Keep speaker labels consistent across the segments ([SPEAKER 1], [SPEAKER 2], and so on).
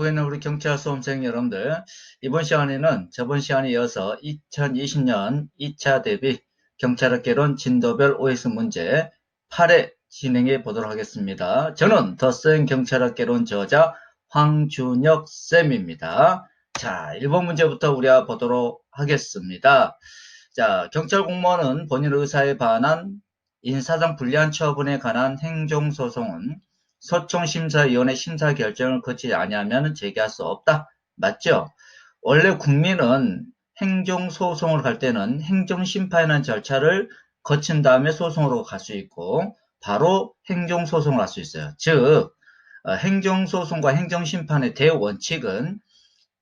[SPEAKER 1] 있는 우리 경찰 수험생 여러분들, 이번 시간에는 저번 시간에 이어서 2020년 2차 대비 경찰학개론 진도별 OX 문제 8회 진행해 보도록 하겠습니다. 저는 더센 경찰학개론 저자 황준혁 쌤입니다. 자, 1번 문제부터 우리가 보도록 하겠습니다. 자, 경찰 공무원은 본인 의사에 반한 인사상 불리한 처분에 관한 행정소송은 소총심사위원회 심사 결정을 거치지 아니하면 제기할 수 없다. 맞죠? 원래 국민은 행정소송을 갈 때는 행정심판이라는 절차를 거친 다음에 소송으로 갈 수 있고 바로 행정소송을 할 수 있어요. 즉 행정소송과 행정심판의 대원칙은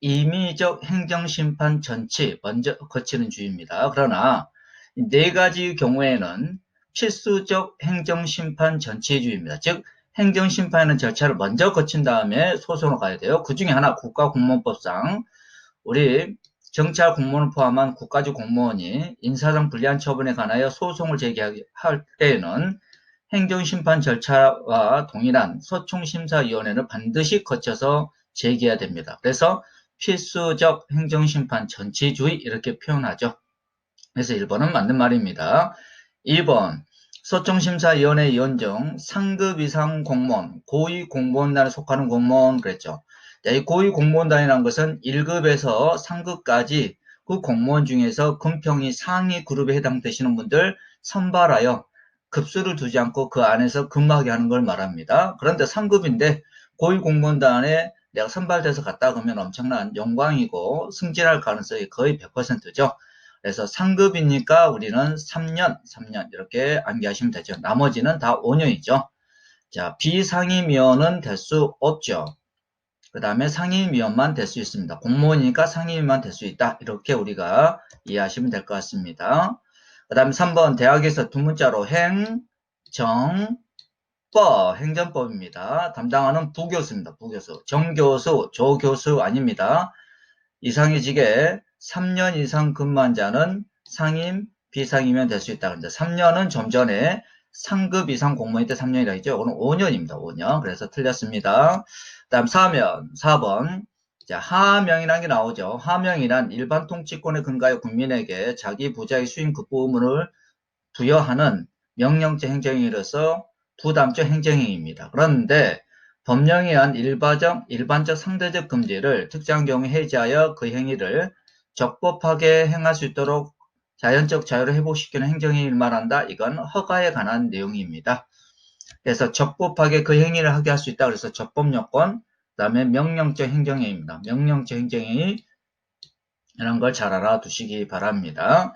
[SPEAKER 1] 임의적 행정심판 전치 먼저 거치는 주의입니다. 그러나 네 가지 경우에는 필수적 행정심판 전치주의입니다. 즉 행정심판하는 절차를 먼저 거친 다음에 소송으로 가야 돼요. 그 중에 하나 국가공무원법상 우리 경찰 공무원을 포함한 국가직 공무원이 인사상 불리한 처분에 관하여 소송을 제기할 때에는 행정심판 절차와 동일한 소총심사위원회를 반드시 거쳐서 제기해야 됩니다. 그래서 필수적 행정심판 전치주의 이렇게 표현하죠. 그래서 1번은 맞는 말입니다. 2번 소총심사위원회 위원정 상급 이상 공무원, 고위공무원단에 속하는 공무원 그랬죠. 이 고위공무원단이라는 것은 1급에서 3급까지 그 공무원 중에서 금평이 상위 그룹에 해당되시는 분들 선발하여 급수를 두지 않고 그 안에서 근무하게 하는 걸 말합니다. 그런데 3급인데 고위공무원단에 내가 선발돼서 갔다 그러면 엄청난 영광이고 승진할 가능성이 거의 100%죠. 그래서 상급이니까 우리는 3년 이렇게 암기하시면 되죠. 나머지는 다 5년이죠. 자, 비상임위원은 될 수 없죠. 그 다음에 상임위원만 될 수 있습니다. 공무원이니까 상임위만 될 수 있다. 이렇게 우리가 이해하시면 될 것 같습니다. 그 다음에 3번 대학에서 두 문자로 행정법입니다. 담당하는 부교수입니다. 부교수. 정교수, 조교수 아닙니다. 이상해지게 3년 이상 근무한 자는 상임, 비상이면 될 수 있다. 그런데 3년은 좀 전에 상급 이상 공무원일 때 3년이라 했죠. 오늘 5년입니다. 5년. 그래서 틀렸습니다. 다음 4번. 자, 하명이라는 게 나오죠. 하명이란 일반 통치권에 근거하여 국민에게 자기 부자의 수임 급부 의무를 부여하는 명령적 행정행위로서 부담적 행정행위입니다. 그런데 법령에 의한 일반적 상대적 금지를 특정 경우에 해제하여 그 행위를 적법하게 행할 수 있도록 자연적 자유를 회복시키는 행정행위를 말한다. 이건 허가에 관한 내용입니다. 그래서 적법하게 그 행위를 하게 할 수 있다. 그래서 적법요건, 그 다음에 명령적 행정행위입니다. 명령적 행정행위 이런 걸 잘 알아두시기 바랍니다.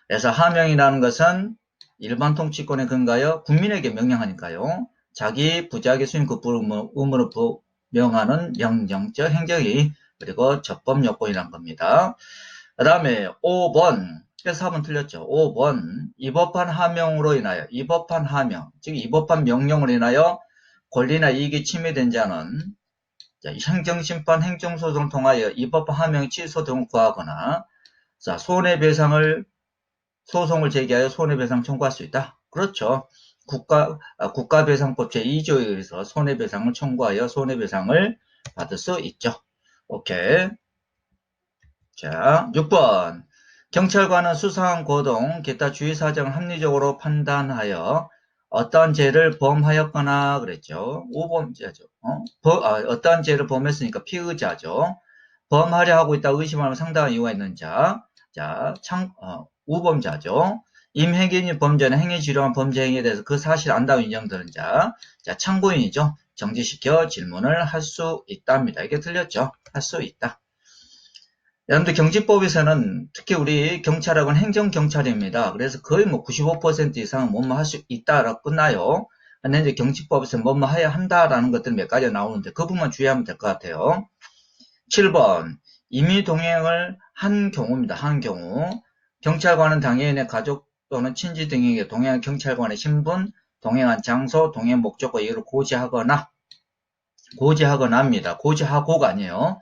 [SPEAKER 1] 그래서 하명이라는 것은 일반 통치권에 근거하여 국민에게 명령하니까요. 자기 부자에게 수임 급부 의무를 명하는 명령적 행정이 그리고 적법 요건이란 겁니다. 그 다음에 5번 그래서 4번 틀렸죠. 5번 위법한 하명으로 인하여 위법한 하명 즉 위법한 명령으로 인하여 권리나 이익이 침해된 자는 행정심판 행정소송을 통하여 위법한 하명 취소 등을 구하거나 소송을 제기하여 손해배상 청구할 수 있다. 그렇죠. 국가배상법 제2조에 의해서 손해배상을 청구하여 손해배상을 받을 수 있죠. 오케이. 자, 6번. 경찰관은 수사한 고동, 기타 주의 사정을 합리적으로 판단하여 어떠한 죄를 범하였거나 그랬죠. 5범죄죠. 어떠한 죄를 범했으니까 피의자죠. 범하려 하고 있다 의심하면 상당한 이유가 있는 자. 자, 우범자죠. 임행인이 범죄는 행위 지루한 범죄 행위에 대해서 그 사실 안다고 인정되는 자. 자, 참고인이죠. 정지시켜 질문을 할 수 있답니다. 이게 틀렸죠. 할 수 있다. 여러분들 경직법에서는 특히 우리 경찰학은 행정경찰입니다. 그래서 거의 뭐 95% 이상은 뭐뭐 할 수 있다라고 끝나요. 근데 이제 경직법에서 뭐뭐 해야 한다라는 것들 몇 가지가 나오는데 그 부분만 주의하면 될 것 같아요. 7번 임의 동행을 한 경우입니다. 한 경우 경찰관은 당해인의 가족 또는 친지 등에게 동행한 경찰관의 신분, 동행한 장소, 동행 목적과 이유를 고지하거나 합니다. 고지하고가 아니에요.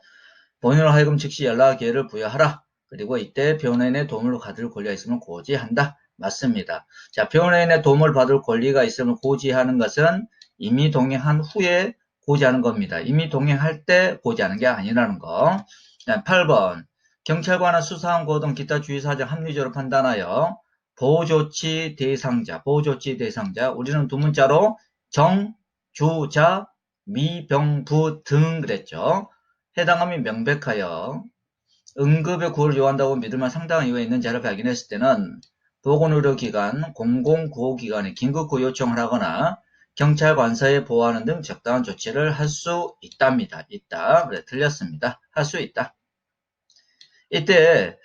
[SPEAKER 1] 본인으로 하여금 즉시 연락 기회를 부여하라. 그리고 이때 변호인의 도움을 받을 권리가 있으면 고지한다. 맞습니다. 자, 변호인의 도움을 받을 권리가 있으면 고지하는 것은 이미 동행한 후에 고지하는 겁니다. 이미 동행할 때 고지하는 게 아니라는 거. 8번 경찰관은 수사한 고 등 기타 주의사정 합리적으로 판단하여 보호조치 대상자, 보호조치 대상자, 우리는 두 문자로 정, 주, 자, 미, 병, 부 등 그랬죠. 해당함이 명백하여 응급의 구호를 요한다고 믿을 만한 상당한 이유가 있는 자를 발견했을 때는 보건의료기관, 공공구호기관에 긴급구호 요청을 하거나 경찰관서에 보호하는 등 적당한 조치를 할 수 있답니다. 있다. 그래, 틀렸습니다. 할 수 있다. 이때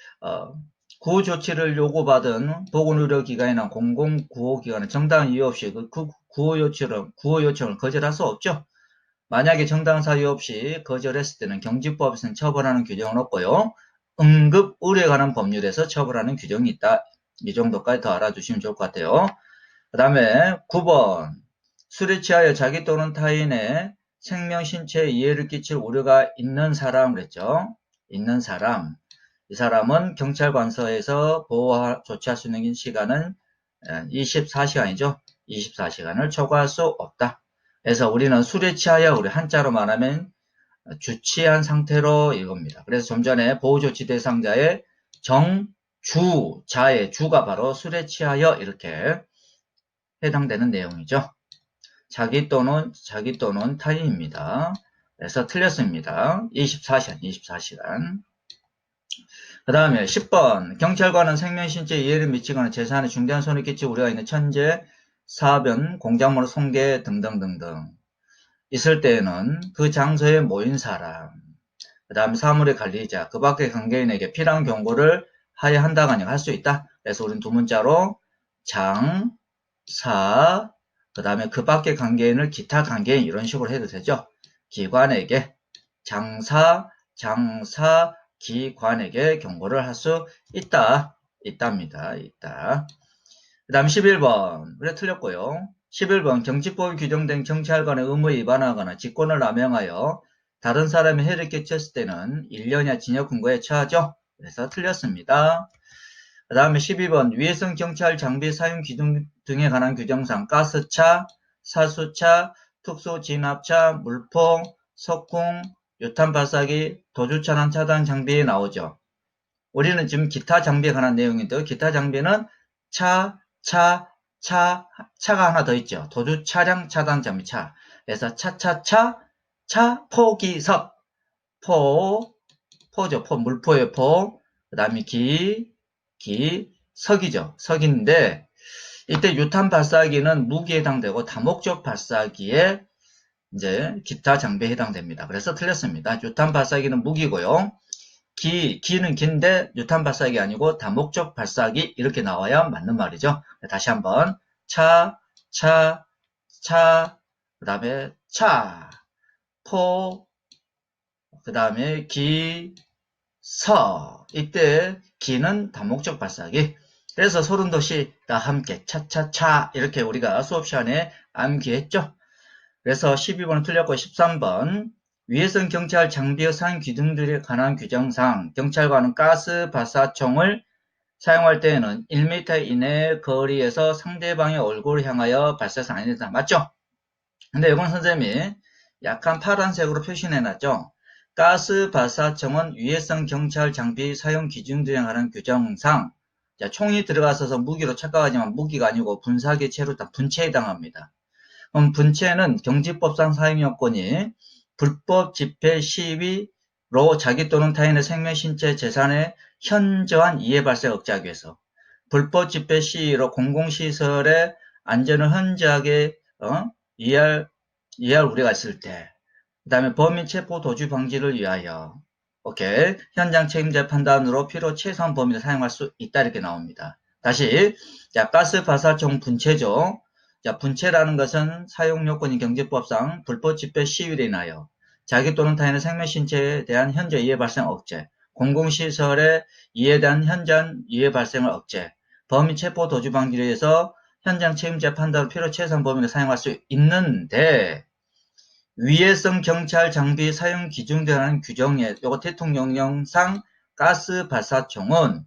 [SPEAKER 1] 구호 조치를 요구받은 보건의료기관이나 공공구호기관은 정당한 이유 없이 그 구호 요청을 거절할 수 없죠. 만약에 정당한 사유 없이 거절했을 때는 경직법에서는 처벌하는 규정은 없고요. 응급 의료에 관한 법률에서 처벌하는 규정이 있다. 이 정도까지 더 알아두시면 좋을 것 같아요. 그 다음에 9번 술에 취하여 자기 또는 타인의 생명, 신체에 이해를 끼칠 우려가 있는 사람 그랬죠. 있는 사람. 이 사람은 경찰관서에서 보호 조치할 수 있는 시간은 24시간이죠. 24시간을 초과할 수 없다. 그래서 우리는 술에 취하여 우리 한자로 말하면 주취한 상태로 이겁니다. 그래서 좀 전에 보호조치 대상자의 정, 주, 자의 주가 바로 술에 취하여 이렇게 해당되는 내용이죠. 자기 또는 타인입니다. 그래서 틀렸습니다. 24시간. 그 다음에 10번 경찰관은 생명, 신체에 이해를 미치거나 재산에 중대한 손을 끼칠 우려가 있는 천재, 사변, 공작물 손괴 등등등등 있을 때에는 그 장소에 모인 사람, 그 다음에 사물의 관리자, 그 밖의 관계인에게 필요한 경고를 하여야 한다가 아니라 할 수 있다. 그래서 우리는 두 문자로 장, 사, 그 다음에 그 밖의 관계인을 기타 관계인 이런 식으로 해도 되죠. 기관에게 장사, 기관에게 경고를 할 수 있답니다. 그 다음 11번. 그래 틀렸고요. 11번 경직법이 규정된 경찰관의 의무에 위반하거나 직권을 남용하여 다른 사람의 해를 끼쳤을 때는 1년이나 징역 금고에 처하죠. 그래서 틀렸습니다. 그 다음에 12번 위해성 경찰 장비 사용 기준 등에 관한 규정상 가스차, 사수차, 특수진압차, 물포, 석궁, 유탄 발사기, 도주차량 차단 장비에 나오죠. 우리는 지금 기타 장비에 관한 내용인데요. 기타 장비는 차가 하나 더 있죠. 도주 차량 차단 장비 차. 그래서 포기석. 포죠. 물포의 포. 그 다음에 석이죠. 석인데, 이때 유탄 발사기는 무기에 해당되고 다목적 발사기에 이제 기타 장비에 해당됩니다. 그래서 틀렸습니다. 유탄 발사기는 무기고요. 기는 긴데 유탄 발사기 아니고 다목적 발사기 이렇게 나와야 맞는 말이죠. 다시 한번 그 다음에 그 다음에 이때 기는 다목적 발사기. 그래서 소름돋이가 함께 차차차 이렇게 우리가 수업 시간에 암기했죠. 그래서 12번은 틀렸고 13번 위해성 경찰 장비의 사용 기준들에 관한 규정상 경찰관은 가스 발사총을 사용할 때에는 1m 이내 거리에서 상대방의 얼굴을 향하여 발사해서 안 된다. 맞죠? 근데 이건 선생님이 약간 파란색으로 표시해놨죠. 가스 발사총은 위해성 경찰 장비 사용 기준들에 관한 규정상 총이 들어가서 무기로 착각하지만 무기가 아니고 분사기체로 분체에 해당합니다. 그럼 분체는 경직법상 사용 요건이 불법 집회 시위로 자기 또는 타인의 생명, 신체, 재산의 현저한 이해 발생 억제하기 위해서 불법 집회 시위로 공공시설의 안전을 현저하게 이해할 우려가 있을 때 그 다음에 범인 체포 도주 방지를 위하여 오케이 현장 책임자 판단으로 필요 최소한 범위를 사용할 수 있다 이렇게 나옵니다. 다시 가스 발사총 분체죠. 분체라는 것은 사용 요건이 경제법상 불법 집회 시위로 인하여 자기 또는 타인의 생명 신체에 대한 현저 이해 발생 억제, 공공시설의 이해에 대한 현장 이해 발생을 억제, 범인 체포 도주 방지를 위해서 현장 책임자 판단으로 필요 최소한 범위를 사용할 수 있는데 위해성 경찰 장비 사용 기준에 관한 규정에 요거 대통령령상 가스 발사총은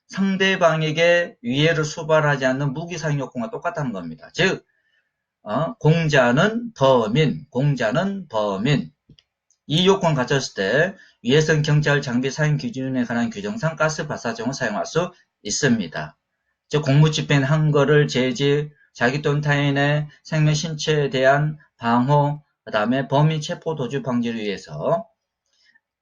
[SPEAKER 1] 상대방에게 위해를 수발하지 않는 무기 사용 요건과 똑같다는 겁니다. 즉 공자는 범인. 이 요건 갖췄을 때 위해성 경찰 장비 사용 기준에 관한 규정상 가스 발사총을 사용할 수 있습니다. 즉 공무 집행한 거를 제지, 자기 또는 타인의 생명 신체에 대한 방호, 그 다음에 범인 체포 도주 방지를 위해서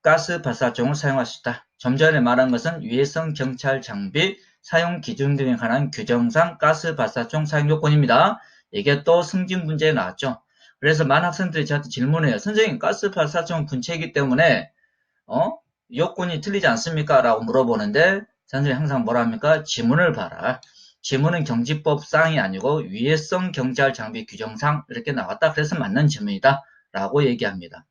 [SPEAKER 1] 가스 발사총을 사용할 수 있다. 좀 전에 말한 것은 위해성 경찰 장비 사용 기준 등에 관한 규정상 가스 발사총 사용 요건입니다. 이게 또 승진 문제에 나왔죠. 그래서 많은 학생들이 저한테 질문해요. 선생님, 가스 발사총 분체이기 때문에 요건이 틀리지 않습니까? 라고 물어보는데 선생님이 항상 뭐라 합니까? 지문을 봐라. 지문은 경지법상이 아니고 위해성 경찰 장비 규정상 이렇게 나왔다. 그래서 맞는 질문이다. 라고 얘기합니다.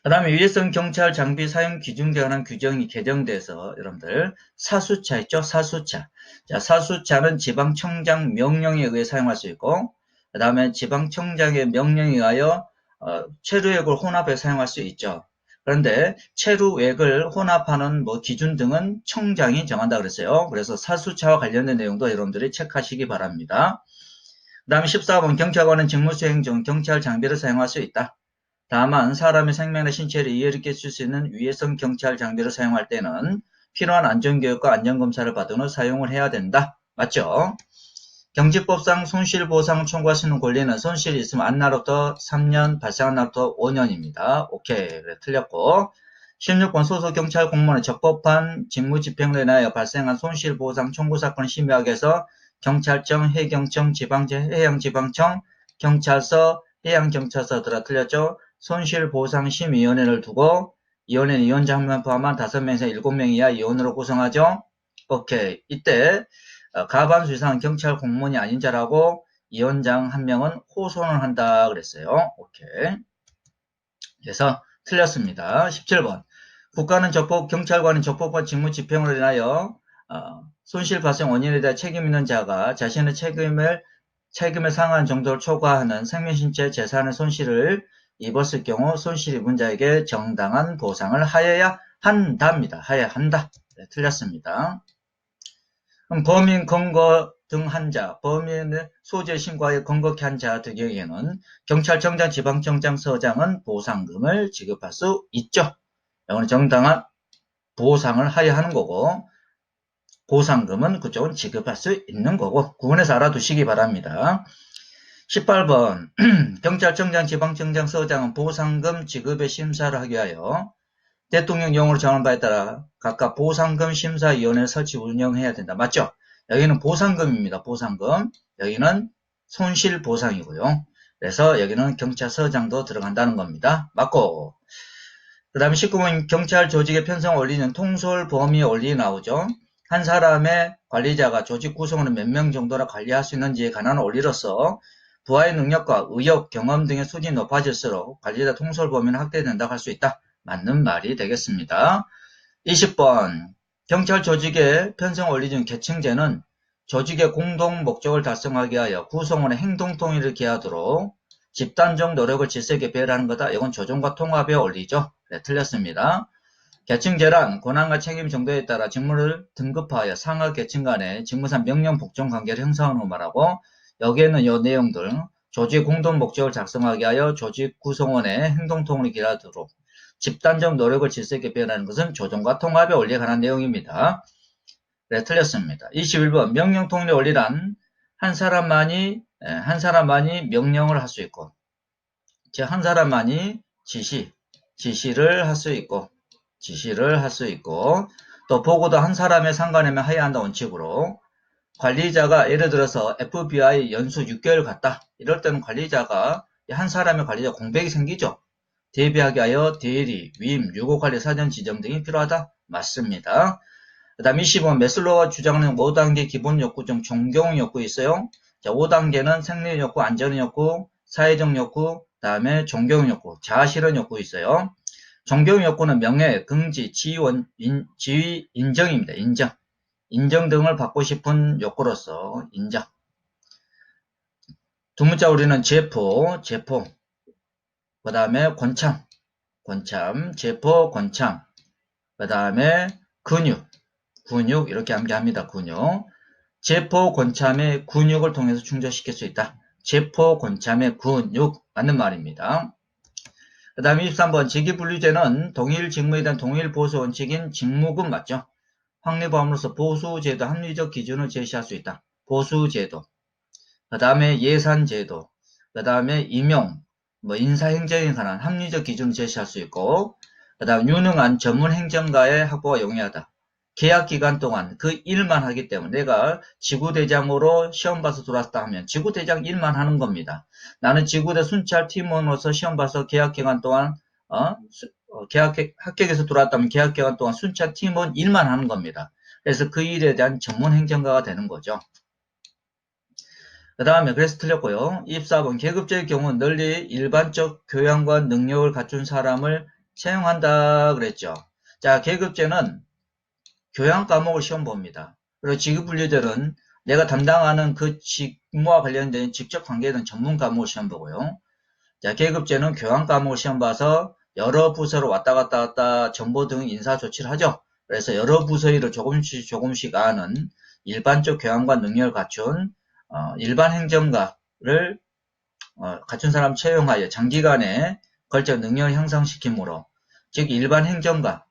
[SPEAKER 1] 그 다음에 위해성 경찰 장비 사용 기준에 관한 규정이 개정돼서 여러분들 사수차 있죠? 사수차. 자, 사수차는 지방청장 명령에 의해 사용할 수 있고 그 다음에 지방청장의 명령에 의하여 체류액을 혼합해 사용할 수 있죠. 그런데 체류액을 혼합하는 기준 등은 청장이 정한다 그랬어요. 그래서 사수차와 관련된 내용도 여러분들이 체크하시기 바랍니다. 그 다음에 14번 경찰관은 직무수행 중 경찰 장비를 사용할 수 있다. 다만 사람의 생명이나 신체를 이해를 끼칠 수 있는 위해성 경찰 장비를 사용할 때는 필요한 안전교육과 안전검사를 받은 후 사용을 해야 된다. 맞죠? 경지법상 손실보상을 청구할 수 있는 권리는 손실이 있으면 안 날부터 3년, 발생한 날부터 5년입니다. 오케이. 그래, 틀렸고. 16번 소속 경찰 공무원의 적법한 직무집행으로 인하여 발생한 손실보상 청구 사건을 심의하기 위해서 경찰청, 해경청, 해양지방청, 경찰서, 해양경찰서들아 틀렸죠? 손실보상심의위원회를 두고 위원회는 위원장 한 명 포함한 5명에서 7명 이하 위원으로 구성하죠. 오케이. 이때 가반수 이상 경찰 공무원이 아닌 자라고 위원장 한 명은 호소를 한다 그랬어요. 오케이. 그래서 틀렸습니다. 17번. 국가는 경찰관은 적법한 직무 집행으로 인하여 손실 발생 원인에 대해 책임 있는 자가 자신의 책임에 상한 정도를 초과하는 생명신체 재산의 손실을 입었을 경우 손실 입은 자에게 정당한 보상을 하여야 한답니다. 하여야 한다. 네, 틀렸습니다. 그럼 범인 검거 등 한 자, 범인의 소재 신고하여 검거케 한 자 같은 경우에는 경찰청장, 지방청장, 서장은 보상금을 지급할 수 있죠. 이거는 정당한 보상을 하여야 하는 거고 보상금은 그쪽은 지급할 수 있는 거고 구분해서 알아두시기 바랍니다. 18번 경찰청장, 지방청장, 서장은 보상금 지급의 심사를 하기 위하여 대통령령으로 정한 바에 따라 각각 보상금 심사위원회를 설치 운영해야 된다. 맞죠? 여기는 보상금입니다. 보상금. 여기는 손실보상이고요. 그래서 여기는 경찰서장도 들어간다는 겁니다. 맞고. 그 다음에 19번 경찰 조직의 편성 원리는 통솔 범위 원리 나오죠. 한 사람의 관리자가 조직 구성원을 몇 명 정도나 관리할 수 있는지에 관한 원리로서 부하의 능력과 의욕, 경험 등의 수준이 높아질수록 관리자 통솔 범위는 확대된다고 할 수 있다. 맞는 말이 되겠습니다. 20번 경찰 조직의 편성 원리 중 계층제는 조직의 공동 목적을 달성하기 위하여 구성원의 행동 통일을 기하도록 집단적 노력을 질서있게 배열하는 거다. 이건 조정과 통합의 원리죠. 네, 틀렸습니다. 계층제란 권한과 책임 정도에 따라 직무를 등급하여 상하 계층 간의 직무상 명령 복종 관계를 형성하는 거 말하고 여기에는 이 내용들 조직 공동 목적을 작성하기 위하여 조직 구성원의 행동 통일을 기하도록 집단적 노력을 질서있게 배열하는 것은 조정과 통합의 원리에 관한 내용입니다. 네, 틀렸습니다. 21번 명령 통일의 원리란 한 사람만이 명령을 할 수 있고 즉 한 사람만이 지시를 할 수 있고 또 보고도 한 사람의 상관에만 해야 한다 원칙으로 관리자가 예를 들어서 FBI 연수 6개월 갔다 이럴 때는 한 사람의 관리자 공백이 생기죠. 대비하기 위하여 대리, 위임, 유고관리 사전 지정 등이 필요하다? 맞습니다. 그 다음 20번 메슬로우가 주장하는 5단계 기본 욕구 중 존경 욕구 있어요. 자, 5단계는 생리 욕구, 안전 욕구, 사회적 욕구, 그 다음에 존경 욕구, 자아실현 욕구 있어요. 존경 욕구는 명예, 긍지, 지위, 인정입니다. 인정 등을 받고 싶은 욕구로서 인정. 두 문자 우리는 제포, 그 다음에 권참, 제포, 권참, 그 다음에 근육 이렇게 암기합니다. 근육. 제포, 권참의 근육을 통해서 충족시킬 수 있다. 체포, 권참의 근육 맞는 말입니다. 그 다음에 23번 직위분류제는 동일 직무에 대한 동일 보수 원칙인 직무급 맞죠? 확립함으로써 보수제도 합리적 기준을 제시할 수 있다. 보수제도. 그 다음에 예산제도. 그 다음에 임용, 인사행정에 관한 합리적 기준을 제시할 수 있고, 그 다음 유능한 전문 행정가의 확보가 용이하다. 계약 기간 동안 그 일만 하기 때문에 내가 지구대장으로 시험 봐서 들어왔다 하면 지구대장 일만 하는 겁니다. 나는 지구대 순찰 팀원으로서 시험 봐서 계약 기간 동안 합격해서 들어왔다면 계약 기간 동안 순찰 팀원 일만 하는 겁니다. 그래서 그 일에 대한 전문 행정가가 되는 거죠. 그 다음에 그래서 틀렸고요. 24번 계급제의 경우 널리 일반적 교양과 능력을 갖춘 사람을 채용한다 그랬죠. 자, 계급제는 교양 과목을 시험 봅니다. 그리고 직업분류들은 내가 담당하는 그 직무와 관련된 직접 관계된 전문 과목을 시험 보고요. 자, 계급제는 교양 과목을 시험 봐서 여러 부서로 왔다 갔다 정보 등 인사 조치를 하죠. 그래서 여러 부서 일을 조금씩 아는 일반적 교양과 능력을 갖춘 일반 행정가를 갖춘 사람 채용하여 장기간에 걸쳐 능력을 향상시키므로 즉 일반 행정가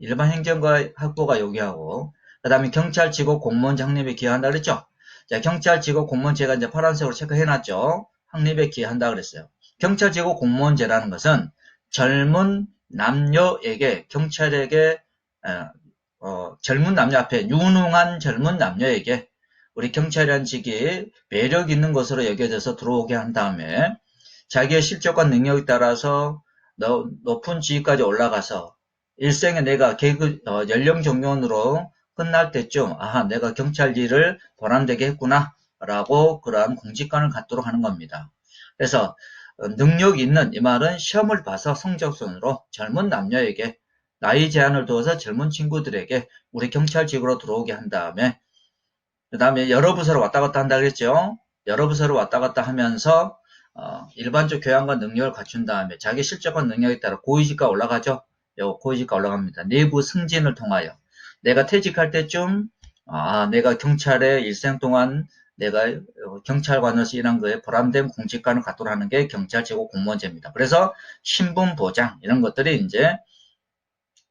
[SPEAKER 1] 확보가 요구하고 그 다음에 경찰 직업 공무원 확립에 기여한다 그랬죠. 자, 경찰 직업 공무원 제가 이제 파란색으로 체크해놨죠. 확립에 기여한다 그랬어요. 경찰 직업 공무원제라는 것은 젊은 남녀에게 경찰에게 젊은 남녀 앞에 유능한 젊은 남녀에게 우리 경찰이라는 직이 매력 있는 것으로 여겨져서 들어오게 한 다음에 자기의 실력과 능력에 따라서 높은 지위까지 올라가서 일생에 내가 연령 정년으로 끝날 때쯤 내가 경찰 일을 보람되게 했구나 라고 그러한 공직감을 갖도록 하는 겁니다. 그래서 능력 있는 이 말은 시험을 봐서 성적순으로 젊은 남녀에게 나이 제한을 두어서 젊은 친구들에게 우리 경찰직으로 들어오게 한 다음에 그 다음에 여러 부서로 왔다 갔다 한다 그랬죠. 여러 부서로 왔다 갔다 하면서 일반적 교양과 능력을 갖춘 다음에 자기 실력과 능력에 따라 고위직과 올라가죠. 고위직과 올라갑니다. 내부 승진을 통하여 내가 퇴직할 때쯤 내가 경찰의 일생 동안 내가 경찰관으로서 일한 거에 보람된 공직관을 갖도록 하는 게 경찰 제고 공무원제입니다. 그래서 신분 보장 이런 것들이 이제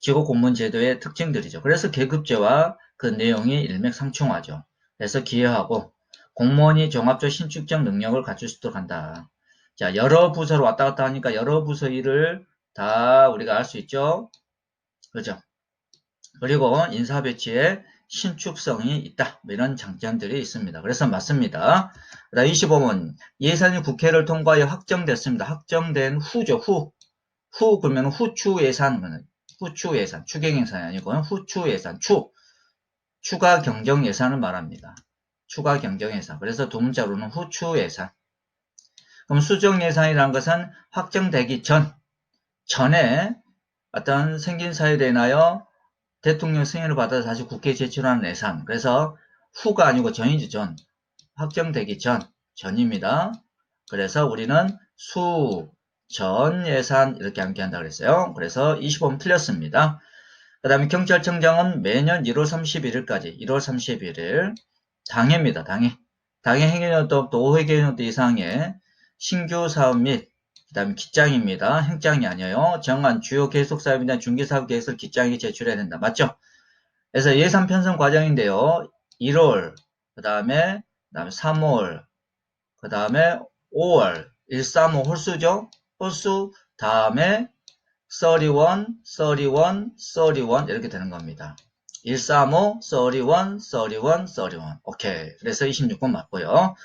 [SPEAKER 1] 지구 공무원 제도의 특징들이죠. 그래서 계급제와 그 내용이 일맥상충하죠. 그래서 기여하고 공무원이 종합적 신축적 능력을 갖출 수 있도록 한다. 자, 여러 부서로 왔다 갔다 하니까 여러 부서 일을 다 우리가 알 수 있죠. 그죠? 그리고 인사 배치에 신축성이 있다. 이런 장점들이 있습니다. 그래서 맞습니다. 그다음 25번 예산이 국회를 통과하여 확정됐습니다. 확정된 후죠. 후 그러면 후추 예산 추경 예산이 아니고 후추 예산 추가 경정 예산을 말합니다. 추가 경정 예산. 그래서 두 문자로는 후추 예산. 그럼 수정 예산이라는 것은 확정되기 전에 어떤 생긴 사유로 인하여 대통령 승인을 받아서 다시 국회에 제출하는 예산. 그래서 후가 아니고 전이죠, 전. 확정되기 전입니다. 그래서 우리는 전 예산 이렇게 암기한다 그랬어요. 그래서 25번 틀렸습니다. 그 다음에 경찰청장은 매년 1월 31일까지 1월 31일 당해입니다. 당해 행위년도 또 5회계년도 이상의 신규 사업 및 그 다음에 기장입니다. 행장이 아니에요. 정한 주요 계속 사업이나 중개사업 계획을 기장이 제출해야 된다. 맞죠? 그래서 예산 편성 과정인데요. 1월, 그 다음에 3월, 그 다음에 5월, 1, 3, 5 홀수죠? 홀수, 다음에 31 이렇게 되는 겁니다. 135, 31. 오케이. 그래서 26번 맞고요.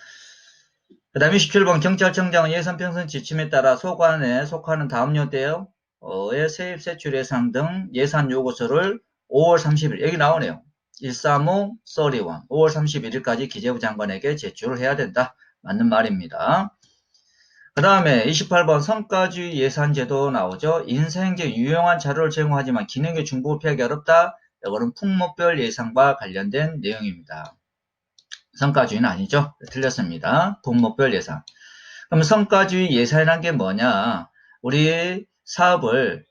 [SPEAKER 1] 그 다음에 27번 경찰청장은 예산 편성 지침에 따라 소관에 속하는 다음 연도의 세입 세출 예산 등 예산 요구서를 5월 30일 여기 나오네요. 135, 31 5월 31일까지 기재부 장관에게 제출을 해야 된다. 맞는 말입니다. 그 다음에 28번 성과주의 예산제도 나오죠. 인사행정 유용한 자료를 제공하지만 기능의 중복을 피하기 어렵다. 이거는 품목별 예산과 관련된 내용입니다. 성과주의는 아니죠. 틀렸습니다. 품목별 예산. 그럼 성과주의 예산이란 게 뭐냐? 우리 사업을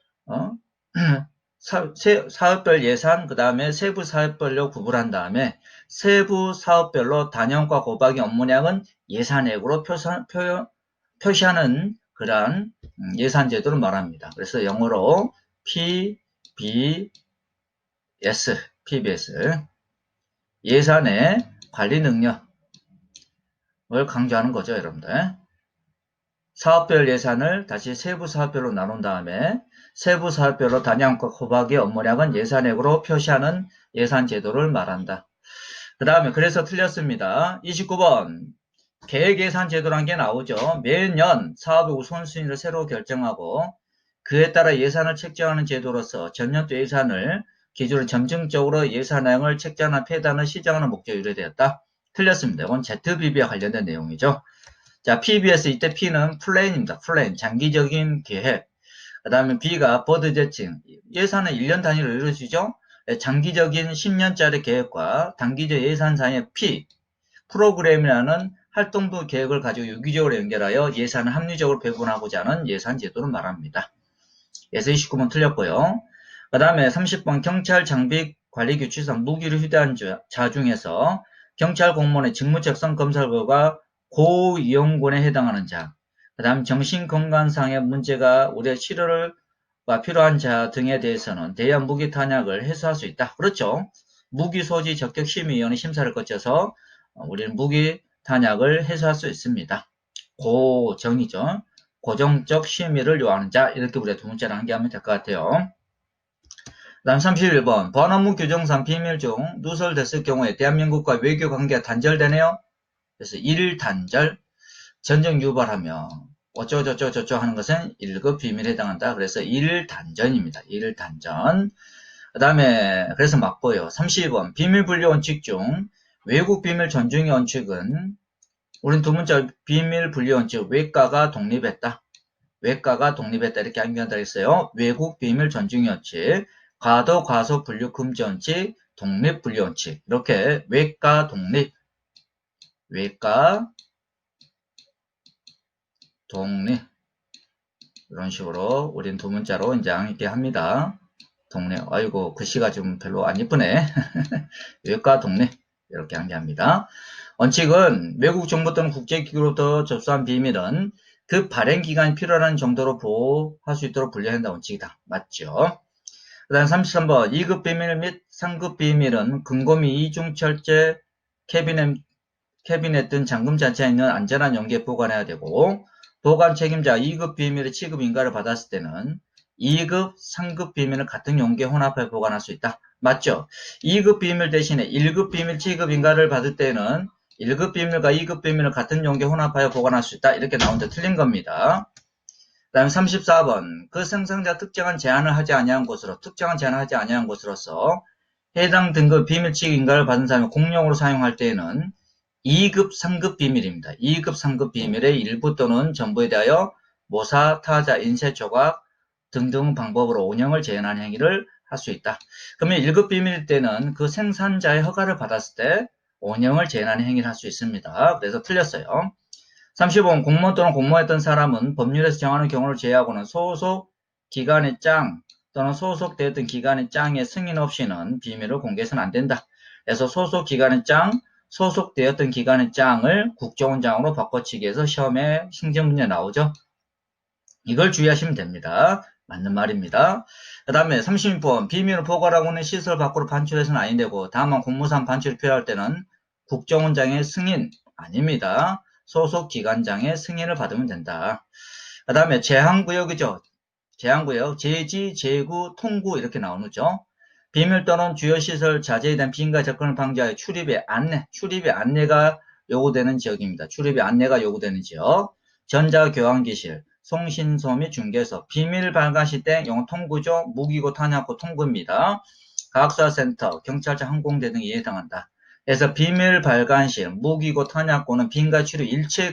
[SPEAKER 1] 사업별 예산, 그 다음에 세부 사업별로 구분한 다음에 세부 사업별로 단연과 고박의 업무량은 예산액으로 표시하는 그러한 예산 제도를 말합니다. 그래서 영어로 PBS, 예산의 관리 능력을 강조하는 거죠, 여러분들. 사업별 예산을 다시 세부 사업별로 나눈 다음에 세부 사업별로 단양과 호박의 업무량은 예산액으로 표시하는 예산 제도를 말한다. 그 다음에 그래서 틀렸습니다. 29번 계획 예산 제도란 게 나오죠. 매년 사업의 우선순위를 새로 결정하고 그에 따라 예산을 책정하는 제도로서 전년도 예산을 기준으로 점증적으로 예산량을 책정하는 폐단을 시정하는 목적이 유래되었다. 틀렸습니다. 이건 ZBB와 관련된 내용이죠. 자, PBS 이때 P는 플랜입니다. 플랜, 장기적인 계획. 그 다음에 B가 버드제팅, 예산은 1년 단위로 이루어지죠. 장기적인 10년짜리 계획과 단기적 예산 사이의 P, 프로그램이라는 활동부 계획을 가지고 유기적으로 연결하여 예산을 합리적으로 배분하고자 하는 예산 제도를 말합니다. 그래서 29번 틀렸고요. 그 다음에 30번 경찰 장비 관리 규칙상 무기를 휴대한 자 중에서 경찰 공무원의 직무적성 검사 결과 고위험군에 해당하는 자, 그 다음 정신건강상의 문제가 우리의 치료가 필요한 자 등에 대해서는 대한 무기 탄약을 해소할 수 있다. 그렇죠. 무기 소지 적격 심의위원회 심사를 거쳐서 우리는 무기 탄약을 해소할 수 있습니다. 고정이죠. 고정적 심의를 요하는 자, 이렇게 우리가 두 문자를 한개하면 될 것 같아요. 그 다음 31번 번업무 규정상 비밀 중 누설됐을 경우에 대한민국과 외교 관계가 단절되네요. 그래서 1단절, 전쟁 유발하며 어쩌고저쩌고 하는 것은 1급 비밀에 해당한다. 그래서 1단전입니다. 1단전. 그 다음에 그래서 맞고요. 32번 비밀 분류 원칙 중 외국 비밀 존중의 원칙은 우린 두 문자 비밀 분류 원칙 외과가 독립했다. 외과가 독립했다 이렇게 암기한다 했어요. 외국 비밀 존중의 원칙, 과도 과소 분류 금지 원칙, 독립 분류 원칙 이렇게 외과 독립, 외과 독립 이런 식으로 우린 두 문자로 이제 암기 합니다. 독립. 아이고 글씨가 좀 별로 안 이쁘네. 외과 독립 이렇게 암기합니다. 원칙은 외국 정부 또는 국제기구로부터 접수한 비밀은 그 발행 기간이 필요한 정도로 보호할 수 있도록 분류한다 원칙이다. 맞죠? 그 다음 33번 2급 비밀 및 3급 비밀은 금고미 이중철제 캐비넷 등 잠금 자체에 있는 안전한 용기에 보관해야 되고 보관 책임자 2급 비밀의 취급 인가를 받았을 때는 2급, 3급 비밀을 같은 용기에 혼합해 보관할 수 있다. 맞죠? 2급 비밀 대신에 1급 비밀 취급 인가를 받을 때는 1급 비밀과 2급 비밀을 같은 용기에 혼합하여 보관할 수 있다. 이렇게 나오는데 틀린 겁니다. 그 다음에 34번 그 생성자 특정한 제한을 하지 아니한 곳으로서 해당 등급 비밀 취급 인가를 받은 사람이 공용으로 사용할 때에는 2급, 3급 비밀입니다. 2급, 3급 비밀의 일부 또는 전부에 대하여 모사, 타자, 인쇄, 조각 등등 방법으로 운영을 제한하는 행위를 할 수 있다. 그러면 1급 비밀일 때는 그 생산자의 허가를 받았을 때 운영을 제한하는 행위를 할 수 있습니다. 그래서 틀렸어요. 35번 공무원 또는 공무원했던 사람은 법률에서 정하는 경우를 제외하고는 소속 기관의 장 또는 소속되었던 기관의 장의 승인 없이는 비밀을 공개해서는 안 된다. 그래서 소속 기관의 장, 소속되었던 기관의 장을 국정원장으로 바꿔치기 해서 시험에 신경 문제 나오죠. 이걸 주의하시면 됩니다. 맞는 말입니다. 그 다음에 36번 비밀을 포괄하고는 시설 밖으로 반출해서는 아니되고 다만 공무상 반출이 필요할 때는 국정원장의 승인 아닙니다. 소속 기관장의 승인을 받으면 된다. 그 다음에 제한구역이죠. 제한구역, 제지, 제구, 통구 이렇게 나오죠. 비밀 또는 주요시설 자재에 대한 비인가 접근을 방지하여 출입의 안내가 요구되는 지역입니다. 출입의 안내가 요구되는 지역. 전자교환기실, 송신소 및 중개소, 비밀 발간 시대 영어 통구죠. 무기고 탄약고 통구입니다. 과학수사센터, 경찰차, 항공대 등에 해당한다. 그래서 비밀 발간실, 무기고 탄약고는 비인가 출입 일체